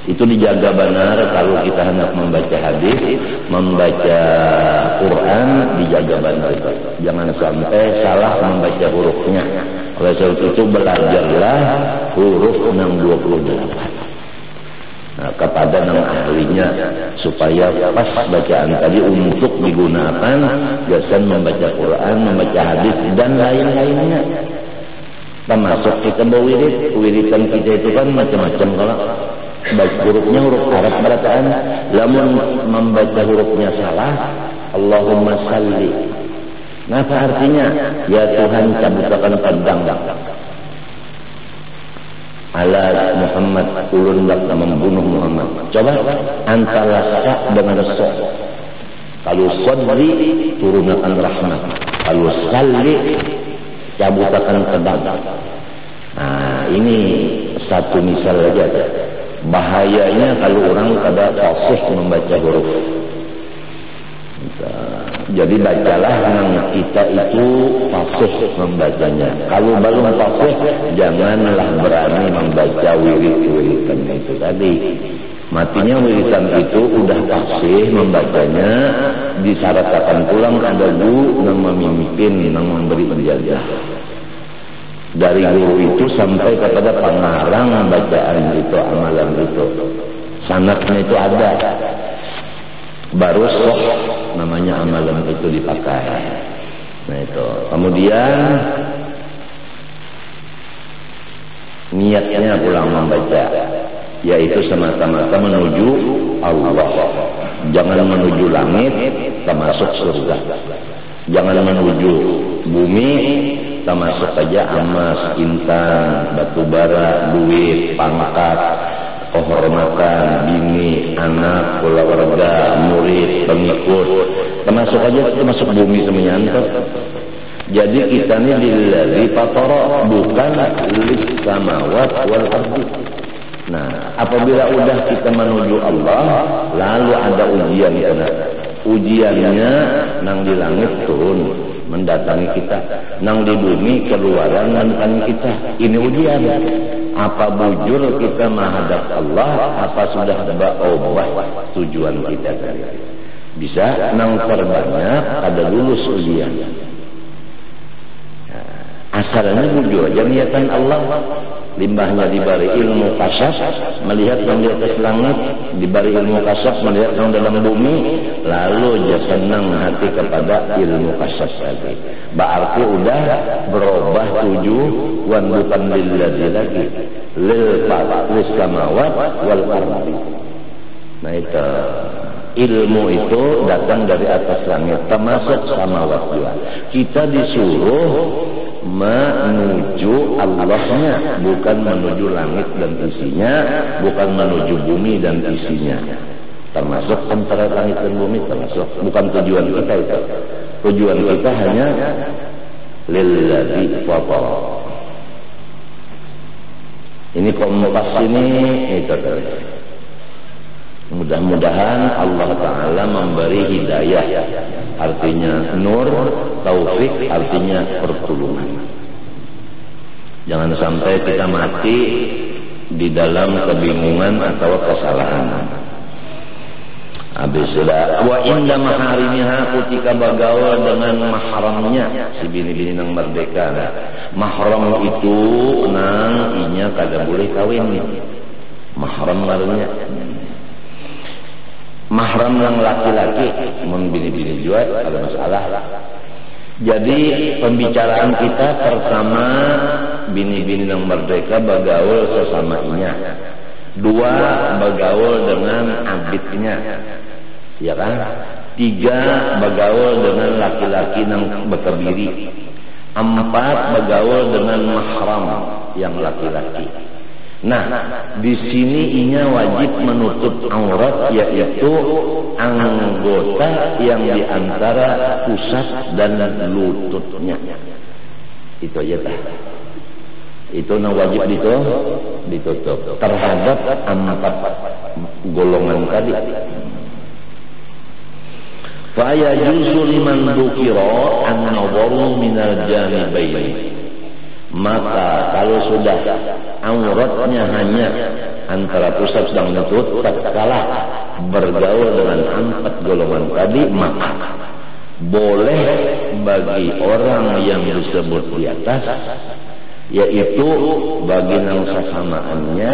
Itu dijaga benar kalau kita hendak membaca hadis, membaca Quran, dijaga benar itu. Jangan sampai salah membaca hurufnya. Oleh sebab itu belajarlah huruf 628. Nah, kepada yang ahlinya supaya pas bacaan tadi untuk digunakan biasanya membaca Quran, membaca hadis dan lain-lainnya. Termasuk kita berwirid, wiridan kita itu kan macam-macam kalau baik hurufnya huruf Arab bacaan, lamun membaca hurufnya salah, Allahumma salli. Nah, apa artinya? Ya Tuhan cabutakan pedang ala Muhammad, ulun bakal membunuh Muhammad. Coba antara sa dengan so. Kalau sadri turunkan rahmat, kalau salli cabutakan pedang. Nah, ini satu misal saja. Bahayanya kalau orang kada fasih membaca huruf. Jadi bacalah yang kita itu fasih membacanya. Kalau belum fasih, janganlah berani membaca wirid-wiridan itu tadi. Matinya wiridan itu udah fasih membacanya, disyaratkan pulang ada guru yang memimpin, yang memberi ijazah. Dari guru itu sampai kepada pengarang bacaan itu, amalan itu, sanadnya itu ada, baru soh namanya amalan itu dipakai. Nah itu kemudian niatnya pulang membaca, yaitu semata-mata menuju Allah, jangan menuju langit termasuk surga, jangan menuju bumi termasuk saja emas, intan, batu bara, duit, pangkat, kehormatan, bini, anak, keluarga, murid, pengikut, termasuk aja termasuk bumi semuanya. Jadi kita ini lillazi fatara, bukan lis samawat wal ardi. Nah, apabila udah kita menuju Allah, lalu ada ujian karena ujiannya nang di langit turun mendatangi kita, nang di bumi keluaran mendatangi kita. Ini ujian. Apa bujur kita menghadap Allah, apa sudah berubah tujuan kita tadi. Bisa nang terbanyak ada lulus ujian. Asalnya bujur aja niatan Allah. Limbahnya diberi ilmu kasyaf, melihat yang di atas langit, diberi ilmu kasyaf, melihat yang dalam bumi, lalu dia senang hati kepada ilmu kasyaf lagi. Berarti udah berubah tujuan, bukan lillazi lagi, lil samawat wal ardi. Nah itu ilmu itu datang dari atas langit, termasuk samawat juga. Kita disuruh menuju Allahnya, bukan menuju langit dan isinya, bukan menuju bumi dan isinya. Termasuk antara langit dan bumi, termasuk bukan tujuan kita itu. Tujuan kita hanya lillazi fatara. Ini kompas ini itu tadi. Mudah-mudahan Allah Ta'ala memberi hidayah, artinya nur, taufik, artinya pertolongan. Jangan sampai kita mati di dalam kebingungan atau kesalahan. Habis sudah wa inda maharimiha, ketika bergaul dengan mahramnya, si bini-bini nang merdeka. Mahram itu nang inya kada boleh kawin nih. Mahram ngarannya. Mahram yang laki-laki, mun bini-bini juga ada masalah. Jadi pembicaraan kita pertama bini-bini yang merdeka bergaul sesamanya. Dua, bergaul dengan abidnya, ya kan? Tiga, bergaul dengan laki-laki yang berkebiri. Empat, bergaul dengan mahram yang laki-laki. Nah, di sini inya wajib menutup aurat, yaitu anggota yang di antara pusat dan lututnya. Itu aja tah. Itu yang wajib ditutup terhadap empat golongan tadi. Fa yajuzu liman dzukira an-nadharu minal janibaini. Maka kalau sudah auratnya hanya antara pusat dan lutut, tatkala bergaul dengan 4 golongan tadi, maka boleh bagi orang yang disebut di atas, yaitu bagi nang sasamaannya,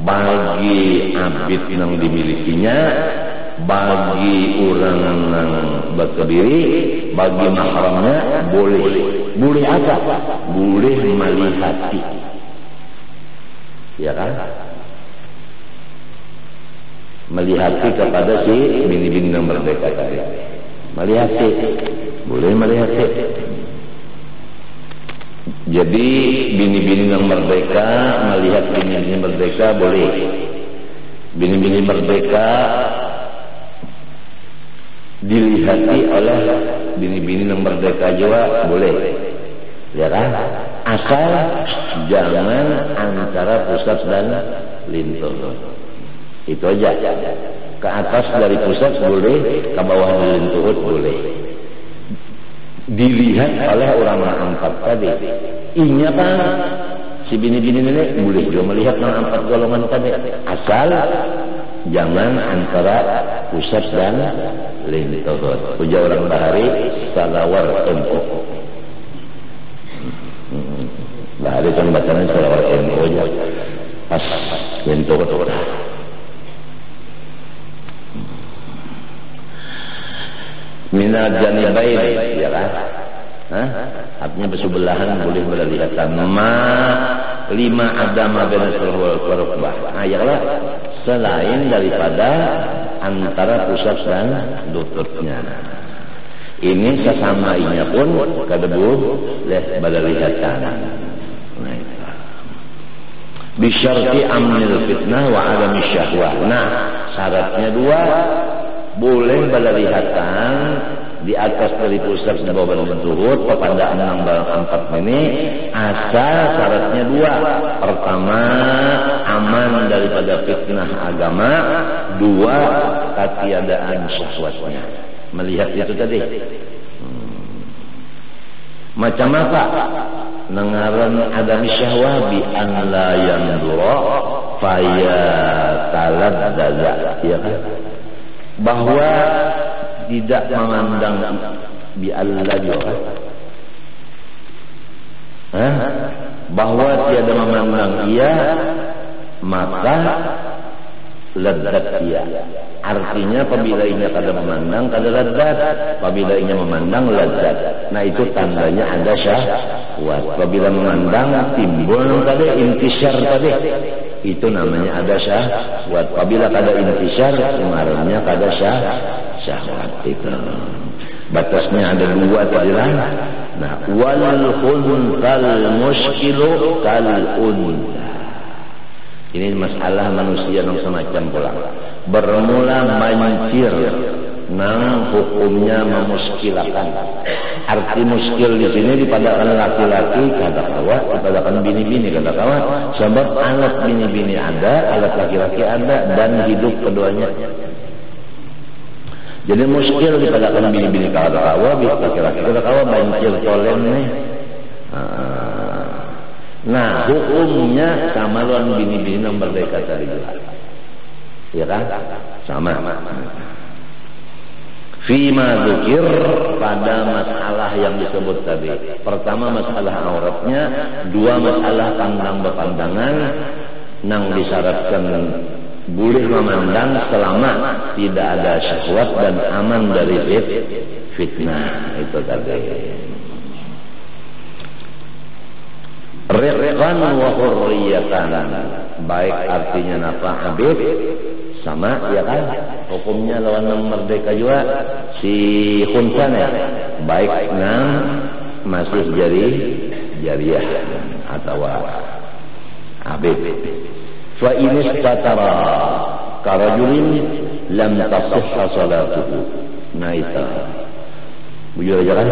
bagi abid yang dimilikinya, bagi orang yang berkebiri, bagi mahramnya, boleh apa? Boleh melihati, ya kan? Melihati kepada si bini-bini yang merdeka tadi. Melihati, boleh melihati. Jadi bini-bini yang merdeka melihat bini-bini merdeka boleh. Bini-bini merdeka dilihati oleh bini-bini yang merdeka juga boleh, ya kan? Asal jangan antara pusat dan lintuh. Itu aja. Ke atas dari pusat boleh, ke bawah dari lintuh boleh. Dilihat oleh orang 4 tadi. Inya kan si bini-bini ini boleh juga melihat 4 golongan tadi, asal jangan antara pusat dan lintuh. Ujar orang Bahari, salawar MO. Bahari kan bacanya salawar MO aja. Pas lintuh. Minal janibain, ya kan? Artinya bersebelahan boleh berlihatan. Lima adama benasul warukbah. Ya lah, selain daripada antara pusat dan lututnya. Ini sesamanya pun kadebu leh berlihatan. Bisyarti amnil fitnah wa adami syahwah. Nah, syaratnya 2. Boleh berlihatan di atas dari pusat dan bawah dan turut kepada 4 ini, asal syaratnya 2. Pertama, aman daripada fitnah agama. 2, ketiadaan syahwatnya. Melihat itu tadi. Macam apa? Nengaran adami syahwah bi an la yandura faya taladdaza, ya kan? Bahwa tidak memandang bi Allah juga, bahwa tiada memandang ia, maka lezat ia. Artinya apabila ia kada memandang kada lezat, apabila ia memandang lezat. Nah itu tandanya ada syahwat. Apabila memandang timbul tadi intisyar tadi, itu namanya ada syahwat. Apabila kada intisyar, kemarinnya kada syahwat. Itu batasnya ada 2 tadi lah. Nah, wal khuntal muskilu kal unta. Ini masalah manusia yang semacam pula. Bermula mancir nang hukumnya memuskilakan. Arti muskil di sini dipadakan laki-laki kada kawa, dipadakan bini-bini kada kawa. Sebab alat bini-bini ada, alat laki-laki ada, dan hidup keduanya. Jadi muskil dipadakan bini-bini kada kawa, laki-laki kada kawa, mancir tolen nih. Nah, hukumnya sama lawan bini-bini yang merdeka tadi juga. Ya kan? Sama. Fima dzikir, pada masalah yang disebut tadi. Pertama masalah auratnya, 2 masalah pandang berpandangan, nang disyaratkan boleh memandang selama tidak ada syahwat dan aman dari fitnah. Itu tadi. Riqan wa hurriyatan, baik artinya napa abid sama, ya kan? Hukumnya lawan yang merdeka juga si khunsan ya, baik masih jariyah atau abid. Fa in istatara karajulin lam tasihha salatuhu. Nah itu bujur aja kan?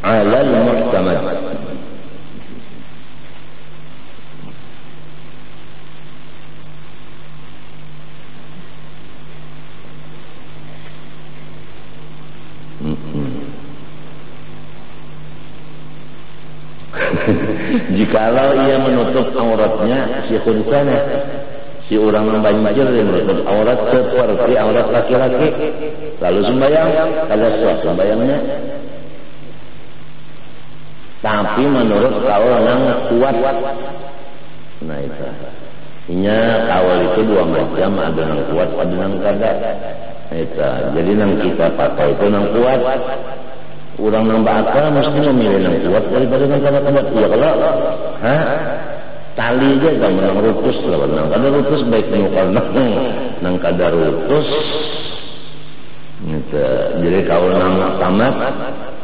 Alal muhtamad. Jikalau ia menutup auratnya si khunsana, si orang membanjir dia menutup aurat seperti aurat laki-laki, lalu sembahyang, kada sah sembahyangnya. Tapi menurut kaul yang kuat, nah itu, inya kaul itu dua macam, ada yang kuat, ada yang kada. Itu, jadi yang kita pakai itu yang kuat. Orang yang bakal mesti memilih yang kuat daripada yang kada kuat. Ya kalau, tali aja kan menang rutus lah, menang kada rutus baik nukal nang kada rutus. Gitu. Jadi kaul yang tamat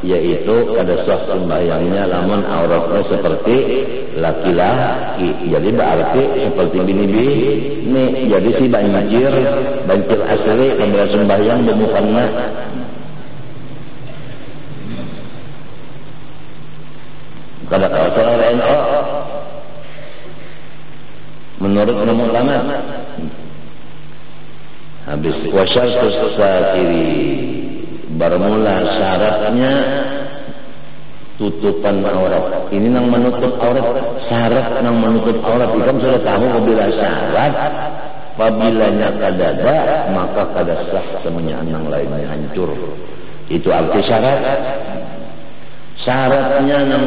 yaitu kada sah sembahyangnya lamun auratnya seperti laki-laki. Jadi berarti seperti bini-bini. Jadi si banjir asli kada sembahyang bemukanna. Kada tahu soal NO menurut nomor tamat. Habis wasyartus satiri bermula syaratnya tutupan aurat. Ini yang menutup aurat, syarat yang menutup aurat. Ikam sudah tahu apabila syarat, apabila kadada maka kada sah semuanya yang lainnya hancur. Itu arti syarat. Syaratnya yang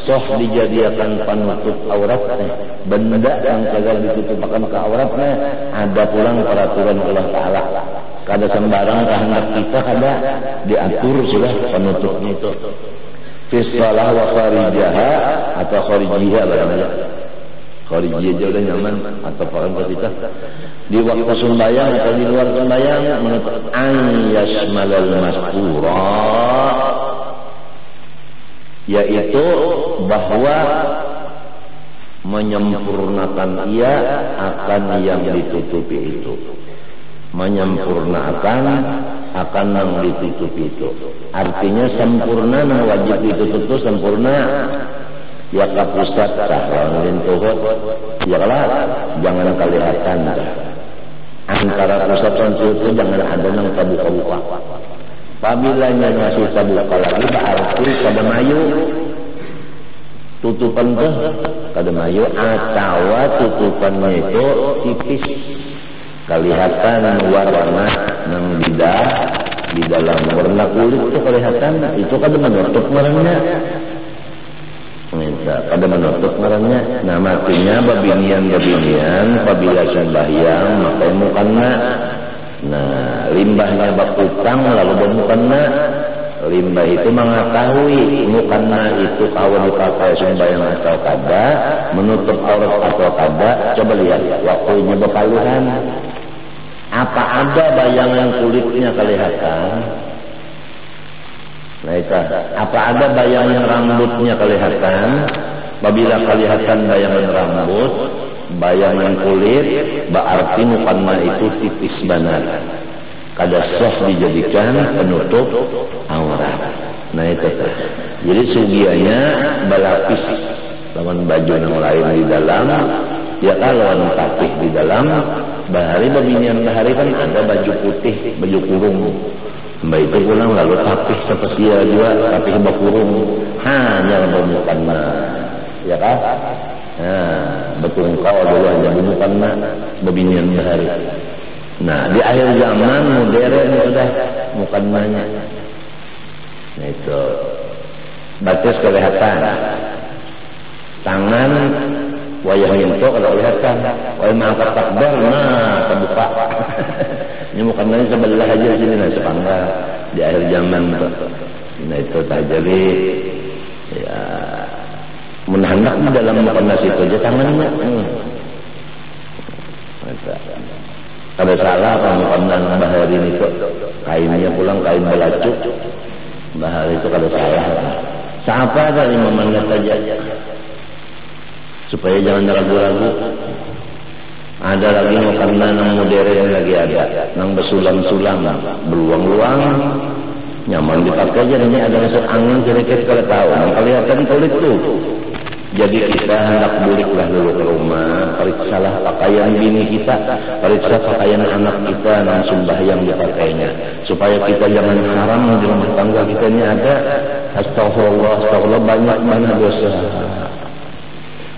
soh dijadikan penutup auratnya, benda yang kagak ditutupkan ke auratnya, ada pulang peraturan Allah Ta'ala. Kada sembarang kehendak kita kada diatur sudah penutupnya itu. Fisalah wa kharijaha atau kharijiha barangnya. Kharijiyah juga nyaman atau orang kita di waktu sembahyang atau di luar sembahyang menutup an yasmalal maskura, yaitu bahwa menyempurnakan ia akan yang ditutupi itu, menyempurnakan akan yang ditutupi itu. Artinya sempurna yang wajib ditutup itu sempurna. Ya kapusat sahran dan tuhut, ya kalah jangan kelihatan. Antara pusat dan tuhut itu jangan ada yang terbuka-buka. Apabila masih terbuka lagi berarti kada mayu tutupan tuh kada mayu, atau tutupannya itu tipis kelihatan warna yang di dalam warna kulit itu kelihatan, itu kada menutup warnanya. Kada menutup ngarannya. Nah matinya babinian apabila sembahyang maka mukana. Nah limbahnya bakutang lalu bermukana. Limbah itu mengetahui mukana itu kalau dipakai sembahyang atau kada, menutup aurat atau kada. Coba lihat waktunya berpaluhan. Apa ada bayangan kulitnya kelihatan? Nah itu, apa ada bayangan rambutnya kelihatan? Apabila kelihatan bayangan rambut, bayangan kulit, berarti mukana itu tipis benar. Kada sah dijadikan penutup aurat. Nah itu. Jadi sugianya berlapis lawan baju yang lain di dalam, ya kalau tapih di dalam. Bahari babinian bahari kan ada baju putih, baju kurung. Mbak itu pulang lalu tapih seperti dia juga, tapih bakurung hanya bermukana, ya kan? Nah, betul kau dulu aja bermukana babinian bahari. Nah, di akhir zaman modern sudah mukananya. Nah itu batas kelihatan, tangan wayah itu kalau kelihatan, wayah mangkat takbir, nah terbuka. Ini mukanya sebelah aja di sini, nah sepangga di akhir zaman itu. Nah itu tak jadi ya menhandak dalam mukanya situ aja tangannya. Ada salah kalau mukanya bahari itu kainnya pulang kain belacuk, bahari itu kada salah. Siapa dari memandang saja supaya jangan ragu-ragu. Ada lagi mukana nang modern lagi ada, nang bersulam-sulam, beluang-luang, nyaman dipakai aja. Ini ada masuk angin sedikit kalau tahu. Nang kelihatan kulit tuh. Jadi kita hendak buliklah dulu ke rumah, periksalah pakaian bini kita, periksa pakaian anak kita nang sembahyang dipakainya, supaya kita jangan haram di rumah tangga kita ini ada. Astagfirullah, astagfirullah banyak mana dosa.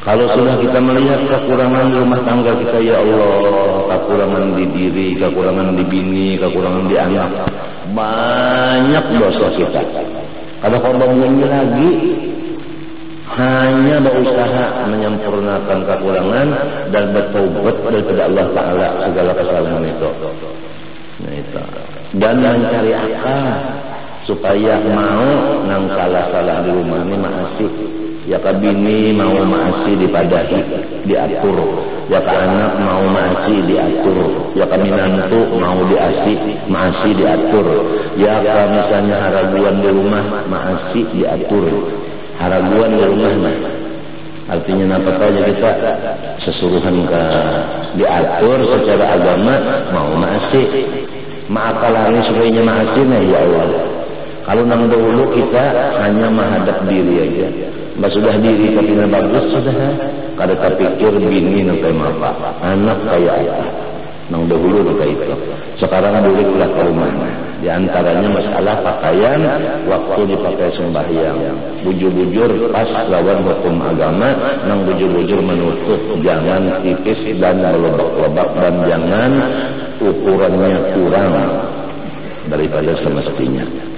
Kalau sudah kita melihat kekurangan rumah tangga kita, ya Allah, kekurangan di diri, kekurangan di bini, kekurangan di anak, banyak dosa kita. Kalau kau bangun lagi, hanya berusaha menyempurnakan kekurangan dan bertobat daripada Allah Ta'ala segala kesalahan itu. Nah itu. Dan mencari akal supaya mau nang salah-salah di rumah ini maasih. Ya ke bini mau maasih dipadahi, diatur. Ya ke anak mau maasih diatur. Ya ke minantu mau maasih diatur. Ya ke misalnya haraguan di rumah maasih diatur. Haraguan di rumah artinya apa saja kita sesuruhan ke diatur secara agama mau maasih. Maakalani supaya maasih nah ya Allah. Kalau nang dahulu kita hanya menghadap diri aja. Mbak sudah diri tapi bagus sudah. Kada terpikir bini nanti apa, anak kayak apa. Nang dahulu kayak itu. Sekarang boleh pulang ke rumah. Di antaranya masalah pakaian, waktu dipakai sembahyang. Bujur-bujur pas lawan hukum agama, nang bujur-bujur menutup, jangan tipis dan melebak-lebak dan jangan ukurannya kurang daripada semestinya.